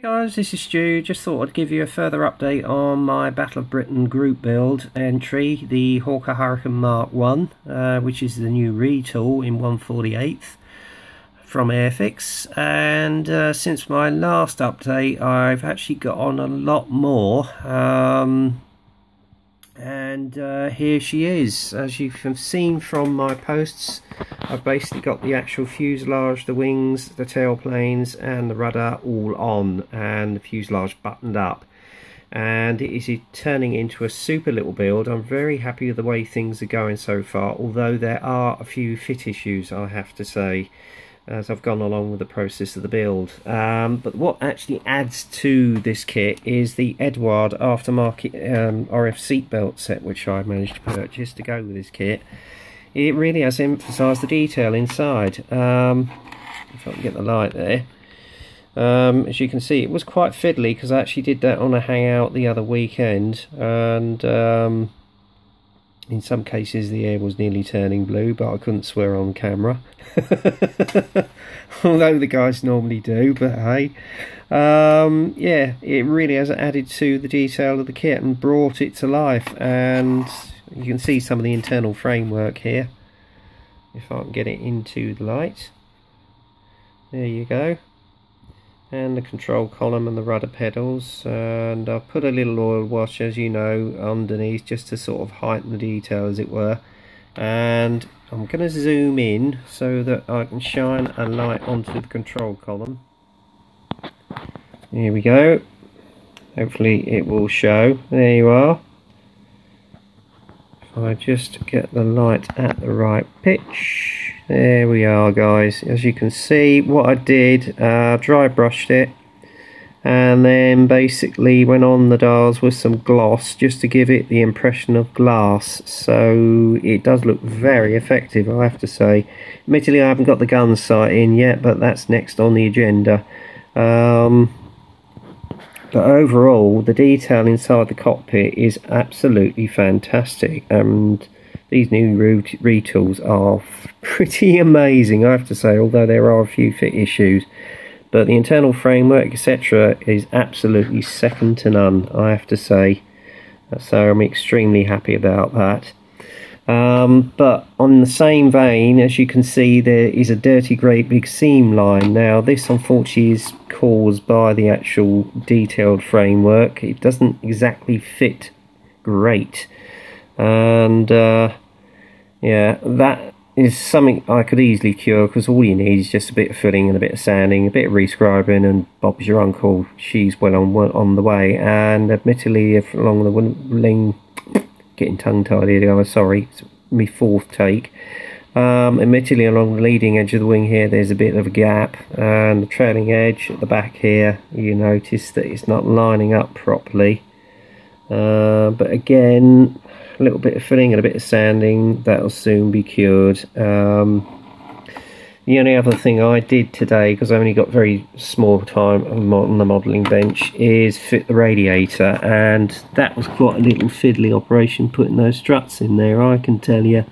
Guys, this is Stu. Just thought I'd give you a further update on my Battle of Britain group build entry, the Hawker Hurricane Mark 1, which is the new retool in 1/48 from Airfix. And since my last update, I've actually got on a lot more. Here she is. As you have seen from my posts, I've basically got the actual fuselage, the wings, the tailplanes and the rudder all on, and the fuselage buttoned up, and it is turning into a super little build. I'm very happy with the way things are going so far, although there are a few fit issues, I have to say, as I've gone along with the process of the build. But what actually adds to this kit is the Edward aftermarket RF seatbelt set, which I managed to purchase to go with this kit. It really has emphasised the detail inside. If I can get the light there. As you can see, it was quite fiddly because I actually did that on a hangout the other weekend, and in some cases the air was nearly turning blue, but I couldn't swear on camera. Although the guys normally do, but hey. Yeah, it really has added to the detail of the kit and brought it to life, and you can see some of the internal framework here. If I can get it into the light. There you go. And the control column and the rudder pedals, and I've put a little oil wash, as you know, underneath just to sort of heighten the detail, as it were. And I'm going to zoom in so that I can shine a light onto the control column. Here we go. Hopefully it will show. There you are. If I just get the light at the right pitch. There we are, guys. As you can see, what I did, dry brushed it, and then basically went on the dials with some gloss just to give it the impression of glass. So it does look very effective, I have to say. Admittedly, I haven't got the gun sight in yet, but that's next on the agenda. But overall, the detail inside the cockpit is absolutely fantastic, and these new retools are pretty amazing, I have to say, although there are a few fit issues. But the internal framework, etc., is absolutely second to none, I have to say. So I'm extremely happy about that. But on the same vein, as you can see, there is a dirty great big seam line. Now this unfortunately is caused by the actual detailed framework. It doesn't exactly fit great, and yeah, that is something I could easily cure, because all you need is just a bit of filling and a bit of sanding, a bit of rescribing, and Bob's your uncle. She's well on the way. And admittedly, if along the wing, getting tongue-tied here, sorry, it's my fourth take. Admittedly, along the leading edge of the wing here, there's a bit of a gap, and the trailing edge at the back here, you notice that it's not lining up properly. But again, a little bit of filling and a bit of sanding, that'll soon be cured. The only other thing I did today, because I only got very small time on the modelling bench, is fit the radiator, and that was quite a little fiddly operation putting those struts in there, I can tell you.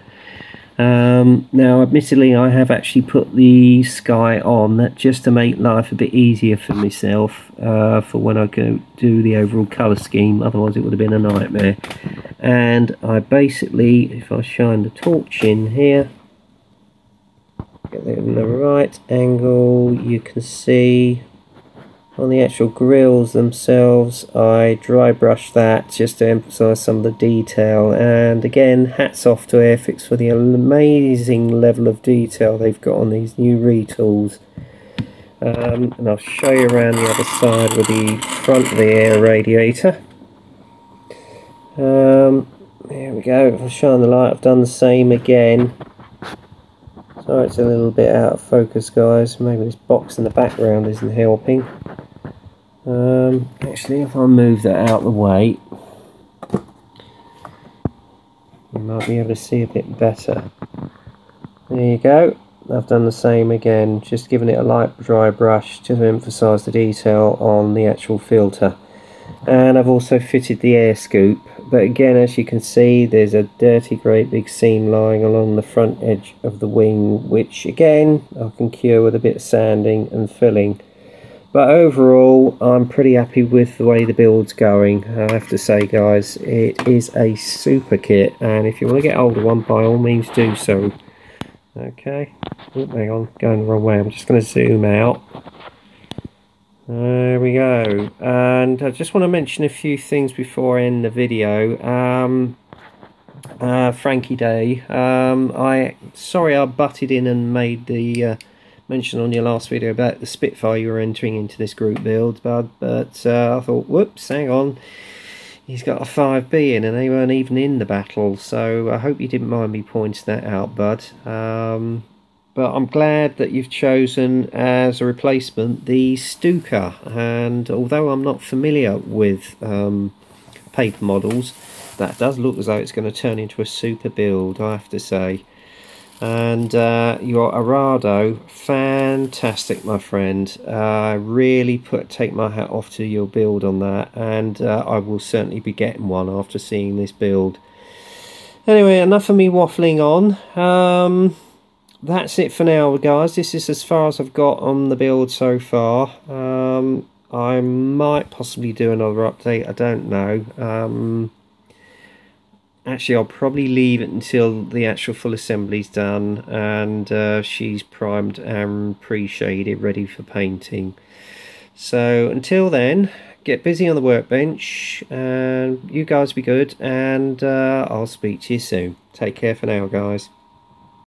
Now admittedly, I have actually put the sky on that just to make life a bit easier for myself, for when I go do the overall colour scheme, otherwise it would have been a nightmare. And I basically, if I shine the torch in here, get it in the right angle, you can see on the actual grills themselves, I dry brushed that just to emphasise some of the detail. And again, hats off to Airfix for the amazing level of detail they've got on these new retools. And I'll show you around the other side with the front of the air radiator. There we go. If I shine the light, I've done the same again. Sorry, it's a little bit out of focus, guys. Maybe this box in the background isn't helping. Actually, if I move that out of the way, you might be able to see a bit better. There you go. I've done the same again, just giving it a light dry brush to emphasise the detail on the actual filter. And I've also fitted the air scoop, but again, as you can see, there's a dirty great big seam lying along the front edge of the wing, which again I can cure with a bit of sanding and filling. But overall, I'm pretty happy with the way the build's going. I have to say, guys, it is a super kit, and if you want to get hold of one, by all means do so. Okay, oh, hang on, going the wrong way. I'm just going to zoom out. There we go. And I just want to mention a few things before I end the video. Frankie Day, sorry I butted in and made the mention on your last video about the Spitfire you were entering into this group build, bud, but I thought, whoops, hang on, he's got a 5B in and they weren't even in the battle, so I hope you didn't mind me pointing that out, bud. But I'm glad that you've chosen as a replacement the Stuka, and although I'm not familiar with paper models, that does look as though it's going to turn into a super build, I have to say. And your Arado, fantastic, my friend. Really take my hat off to your build on that, and I will certainly be getting one after seeing this build. Anyway, enough of me waffling on. That's it for now, guys. This is as far as I've got on the build so far. I might possibly do another update, I don't know. Actually, I'll probably leave it until the actual full assembly's done and she's primed and pre-shaded, ready for painting. So until then, get busy on the workbench, and you guys be good, and I'll speak to you soon. Take care for now, guys.